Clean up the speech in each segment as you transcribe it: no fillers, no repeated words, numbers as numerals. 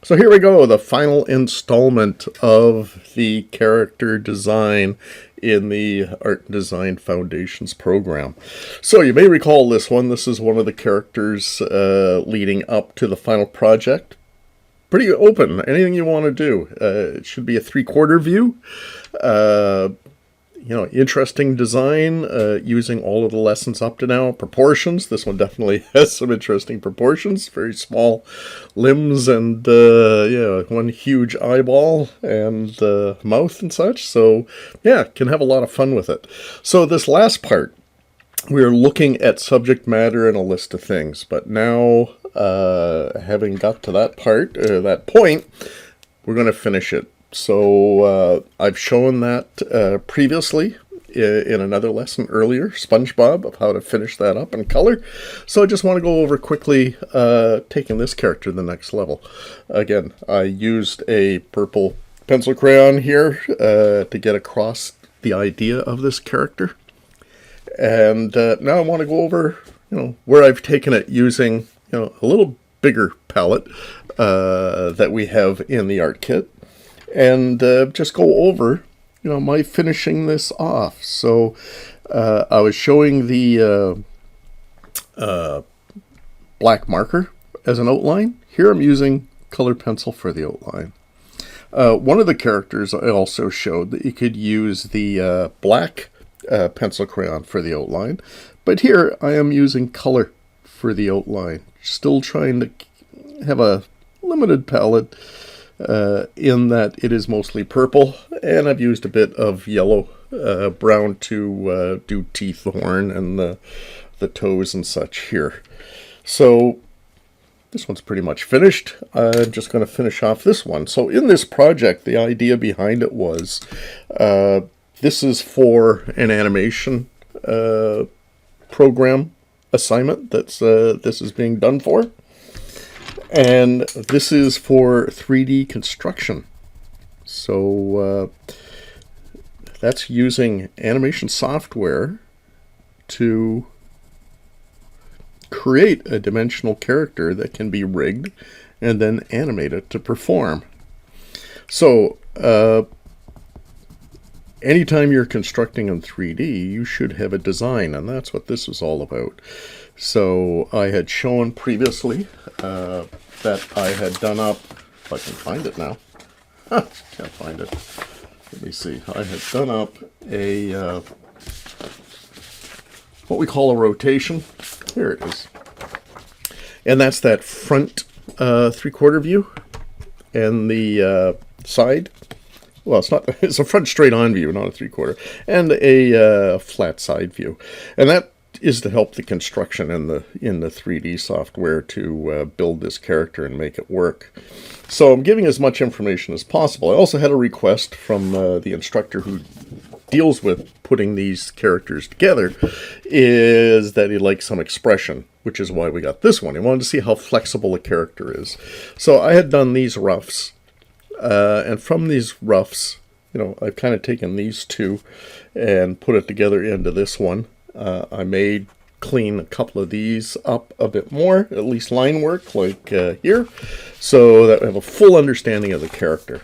So here we go, the final installment of the character design in the Art Design Foundations program. So you may recall this one. This is one of the characters leading up to the final project. Pretty open, anything you want to do. It should be a 3/4 view. Interesting design using all of the lessons up to now. Proportions, this one definitely has some interesting proportions. Very small limbs and one huge eyeball and mouth and such. So yeah, can have a lot of fun with it. So this last part, we're looking at subject matter and a list of things. But now, having got to that part, that point, we're going to finish it. So I've shown that previously in another lesson earlier, SpongeBob, of how to finish that up in color. So I just want to go over quickly taking this character to the next level. Again, I used a purple pencil crayon here to get across the idea of this character. And now I want to go over, where I've taken it using, a little bigger palette that we have in the art kit. And just go over, my finishing this off. So I was showing the black marker as an outline. Here I'm using color pencil for the outline. One of the characters I also showed that you could use the black pencil crayon for the outline. But here I am using color for the outline. Still trying to have a limited palette. In that it is mostly purple, and I've used a bit of yellow, brown to do teeth, the horn, and the toes and such here. So this one's pretty much finished. I'm just going to finish off this one. So in this project, the idea behind it was this is for an animation program assignment that's this is being done for. And this is for 3D construction. So that's using animation software to create a dimensional character that can be rigged and then animate it to perform. So anytime you're constructing in 3D, you should have a design, and that's what this is all about. So I had shown previously that I had done up, if I can find it now, can't find it, let me see, I had done up a, what we call a rotation, here it is, and that's that front 3/4 view, and the side, well, it's a front straight on view, not a 3/4, and a flat side view, and that is to help the construction in the 3D software to build this character and make it work. So I'm giving as much information as possible. I also had a request from the instructor who deals with putting these characters together, is that he'd like some expression, which is why we got this one. He wanted to see how flexible the character is. So I had done these roughs, and from these roughs, I've kind of taken these two and put it together into this one. I may clean a couple of these up a bit more, at least line work like here, so that we have a full understanding of the character.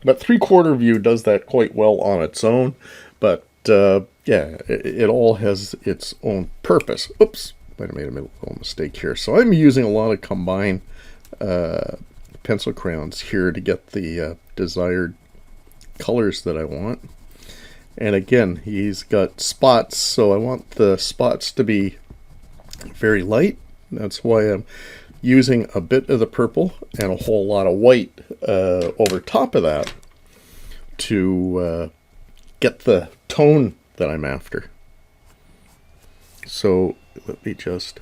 But 3/4 view does that quite well on its own, but it all has its own purpose. Oops, might have made a little mistake here. So I'm using a lot of combined pencil crayons here to get the desired colors that I want. And again, he's got spots, so I want the spots to be very light. That's why I'm using a bit of the purple and a whole lot of white over top of that to get the tone that I'm after. So let me just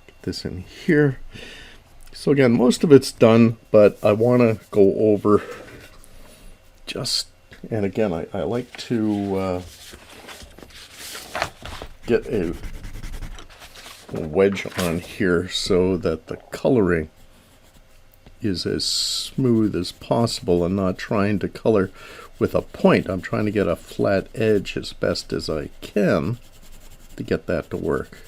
get this in here. So again, most of it's done, but I want to go over just, and again, I like to get a wedge on here so that the coloring is as smooth as possible and not trying to color with a point. I'm trying to get a flat edge as best as I can to get that to work.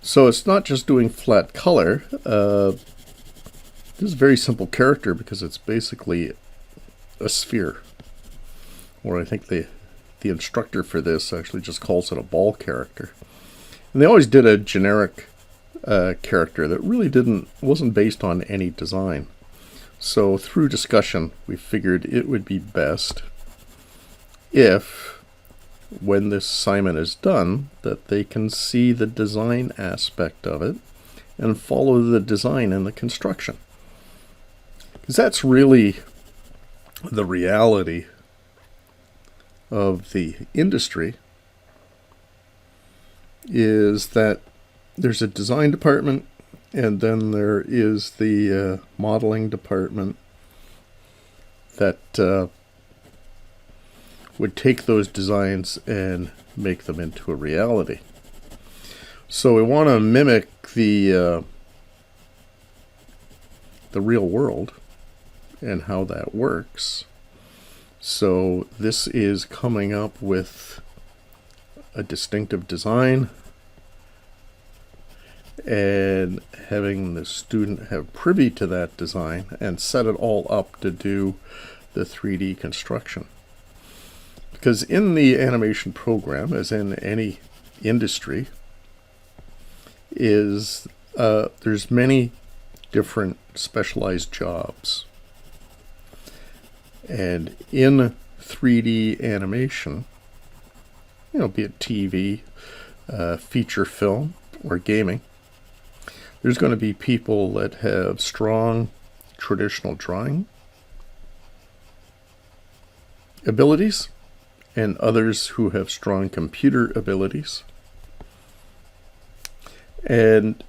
So it's not just doing flat color. This is a very simple character because it's basically a sphere. Or I think the instructor for this actually just calls it a ball character. And they always did a generic character that really wasn't based on any design. So through discussion, we figured it would be best if, when this assignment is done, that they can see the design aspect of it and follow the design and the construction. Because that's really the reality of the industry, is that there's a design department and then there is the modeling department that would take those designs and make them into a reality. So we want to mimic the real world and how that works. So this is coming up with a distinctive design and having the student have privy to that design and set it all up to do the 3D construction. Because in the animation program, as in any industry, there's many different specialized jobs. And in 3D animation, be it TV, feature film, or gaming, there's going to be people that have strong traditional drawing abilities and others who have strong computer abilities. And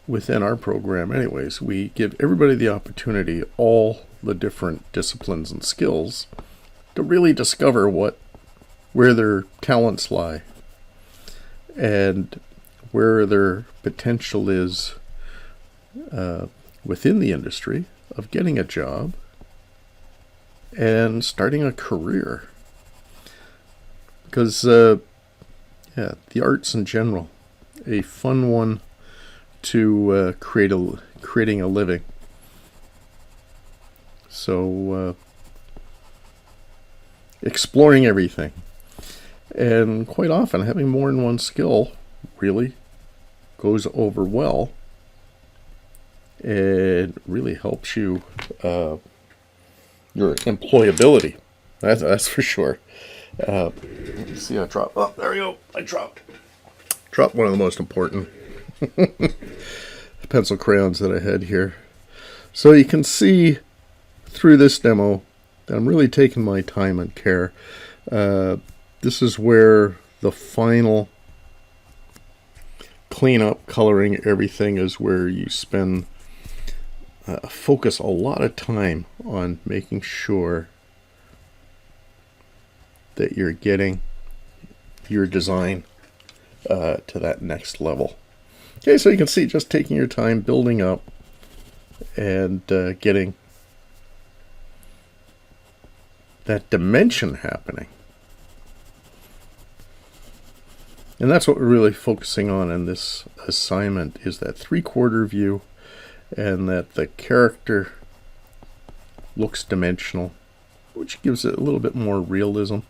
within our program anyways, we give everybody the opportunity, all the different disciplines and skills, to really discover where their talents lie and where their potential is within the industry of getting a job and starting a career. Because the arts in general, a fun one to creating a living. So exploring everything, and quite often having more than one skill really goes over well and really helps you your employability. That's for sure. Let me see, I dropped. Oh, there we go. I dropped one of the most important pencil crayons that I had here. So you can see through this demo that I'm really taking my time and care. This is where the final cleanup, coloring everything, is where you spend focus a lot of time on making sure that you're getting your design to that next level. Okay, so you can see just taking your time building up and getting that dimension happening. And that's what we're really focusing on in this assignment, is that 3/4 view, and that the character looks dimensional, which gives it a little bit more realism,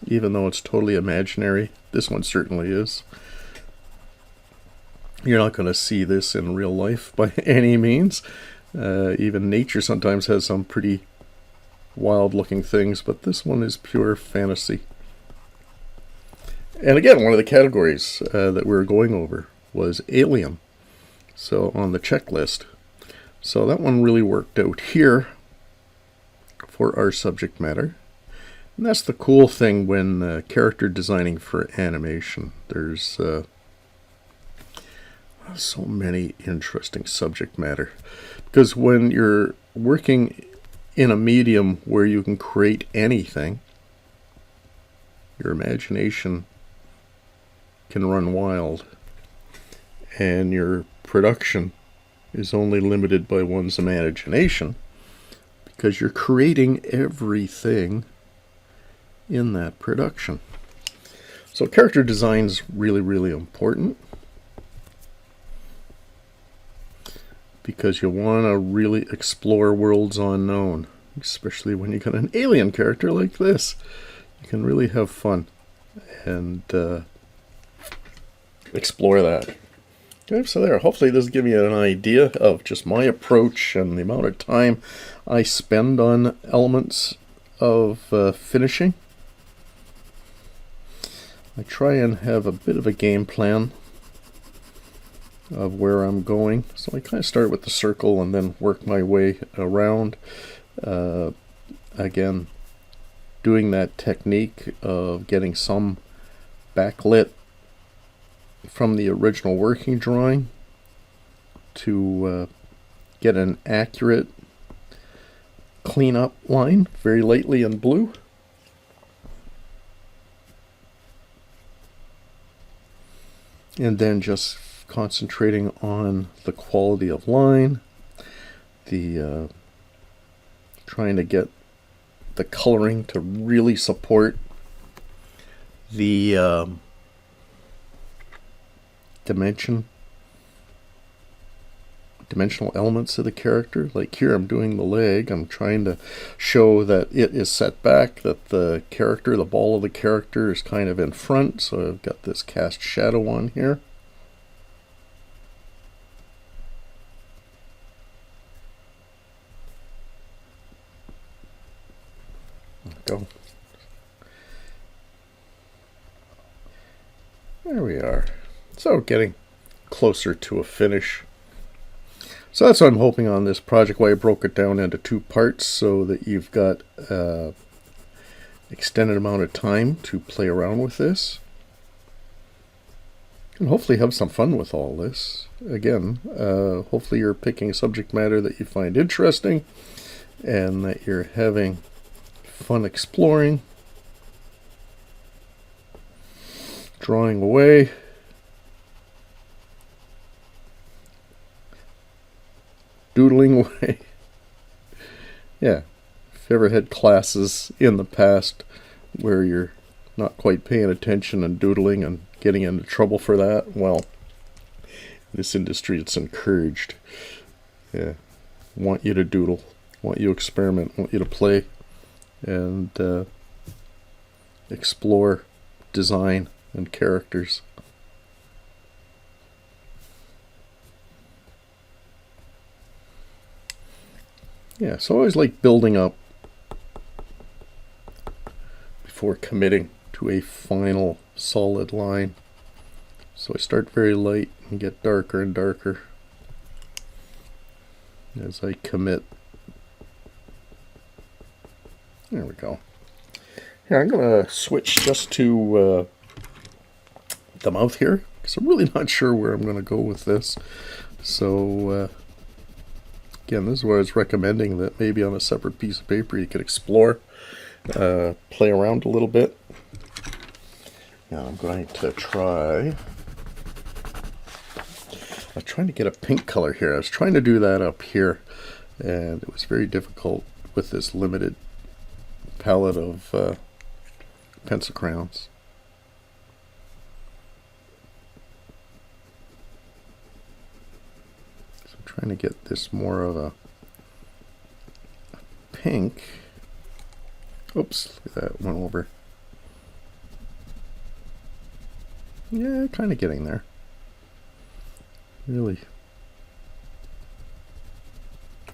even though it's totally imaginary. This one certainly is. You're not going to see this in real life by any means. Even nature sometimes has some pretty wild looking things, but this one is pure fantasy. And again, one of the categories that we were going over was alien, so on the checklist. So that one really worked out here for our subject matter. And that's the cool thing when character designing for animation. There's so many interesting subject matter. Because when you're working in a medium where you can create anything, your imagination can run wild, and your production is only limited by one's imagination, because you're creating everything in that production. So character design is really, really important. because you want to really explore worlds unknown, especially when you got an alien character like this. You can really have fun and explore that. Okay, so there, hopefully this will give you an idea of just my approach and the amount of time I spend on elements of finishing. I try and have a bit of a game plan of where I'm going. So I kind of start with the circle and then work my way around. Again, doing that technique of getting some backlit from the original working drawing to get an accurate cleanup line, very lightly in blue. And then just concentrating on the quality of line, the trying to get the coloring to really support the dimensional elements of the character. Like here I'm doing the leg, I'm trying to show that it is set back, that the character, the ball of the character is kind of in front, so I've got this cast shadow on here. Go. There we are. So getting closer to a finish. So that's what I'm hoping on this project, why I broke it down into 2 parts, so that you've got extended amount of time to play around with this. And hopefully have some fun with all this. Again, hopefully you're picking a subject matter that you find interesting and that you're having fun exploring, drawing away, doodling away. Yeah, if you ever had classes in the past where you're not quite paying attention and doodling and getting into trouble for that, well, in this industry it's encouraged. Yeah, want you to doodle, want you to experiment, want you to play and explore design and characters. Yeah, so I always like building up before committing to a final solid line. So I start very light and get darker and darker as I commit. There we go. Here, I'm going to switch just to the mouth here, because I'm really not sure where I'm going to go with this. So, again, this is what I was recommending, that maybe on a separate piece of paper you could explore, play around a little bit. Now I'm going to try... I'm trying to get a pink color here. I was trying to do that up here, and it was very difficult with this limited palette of pencil crayons. So I'm trying to get this more of a pink. Oops, that went over. Yeah, kind of getting there. Really.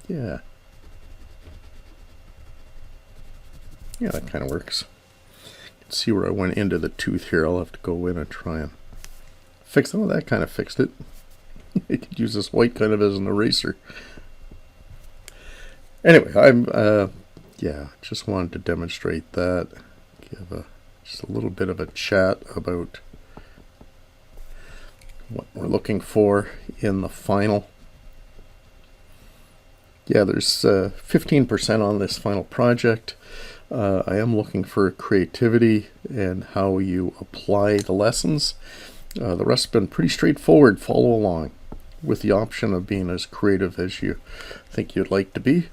Yeah. Yeah, that kind of works. You can see where I went into the tooth here. I'll have to go in and try and fix it. Oh, that kind of fixed it. You could use this white kind of as an eraser. Anyway, yeah, just wanted to demonstrate that. Give just a little bit of a chat about what we're looking for in the final. Yeah, there's 15% on this final project. I am looking for creativity and how you apply the lessons. The rest has been pretty straightforward. Follow along with the option of being as creative as you think you'd like to be.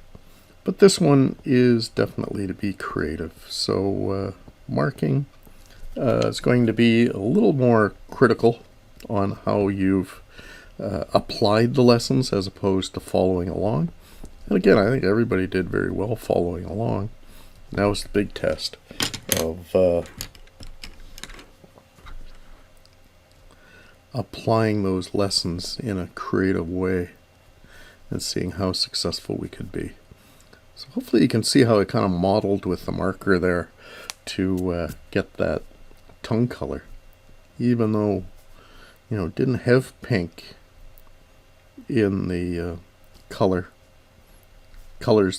But this one is definitely to be creative. So marking is going to be a little more critical on how you've applied the lessons as opposed to following along. And again, I think everybody did very well following along. Now it's the big test of applying those lessons in a creative way and seeing how successful we could be. So hopefully you can see how I kind of modeled with the marker there to get that tongue color. Even though, it didn't have pink in the colors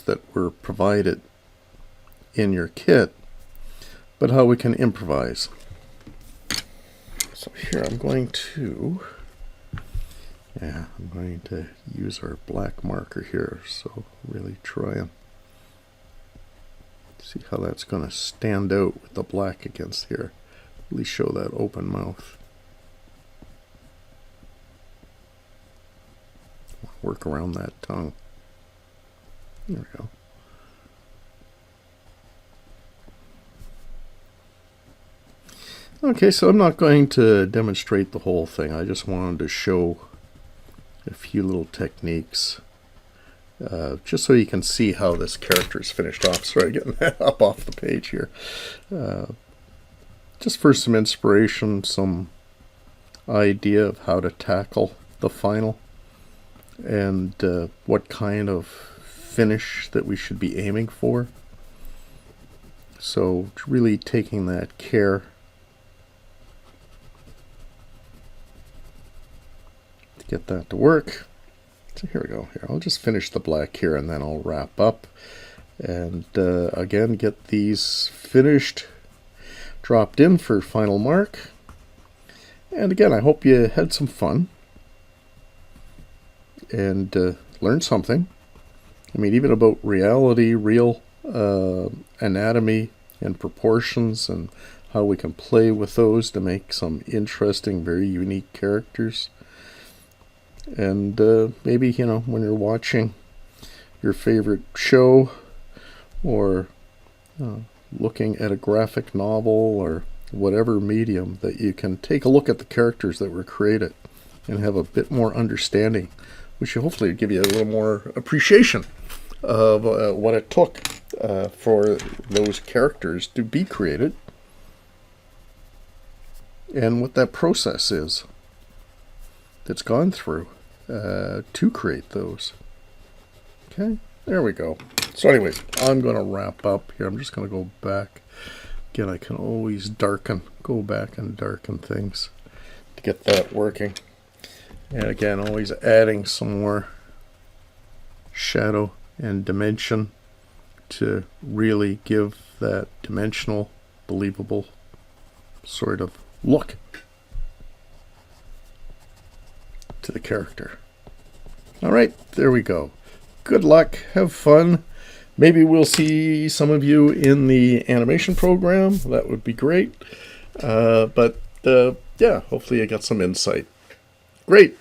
that were provided in your kit, but how we can improvise. So here I'm going to use our black marker here, so really try and see how that's going to stand out with the black against here. Really show that open mouth. Work around that tongue. There we go. Okay, so I'm not going to demonstrate the whole thing. I just wanted to show a few little techniques, just so you can see how this character is finished off. Sorry, getting that up off the page here. Just for some inspiration, some idea of how to tackle the final, and what kind of finish that we should be aiming for. So really taking that care to get that to work. So here we go. Here, I'll just finish the black here and then I'll wrap up. And again, get these finished, dropped in for final mark. And again, I hope you had some fun and learned something. I mean, even about reality, real anatomy and proportions, and how we can play with those to make some interesting, very unique characters. And maybe, when you're watching your favorite show, or looking at a graphic novel, or whatever medium, that you can take a look at the characters that were created and have a bit more understanding, which will hopefully give you a little more appreciation of what it took for those characters to be created, and what that process is that's gone through to create those. Okay, there we go. So anyways, I'm going to wrap up here. I'm just going to go back. Again, I can always go back and darken things to get that working. And again, always adding some more shadow and dimension to really give that dimensional, believable sort of look to the character. All right, there we go. Good luck, have fun. Maybe we'll see some of you in the animation program. That would be great. But yeah, hopefully you got some insight. Great.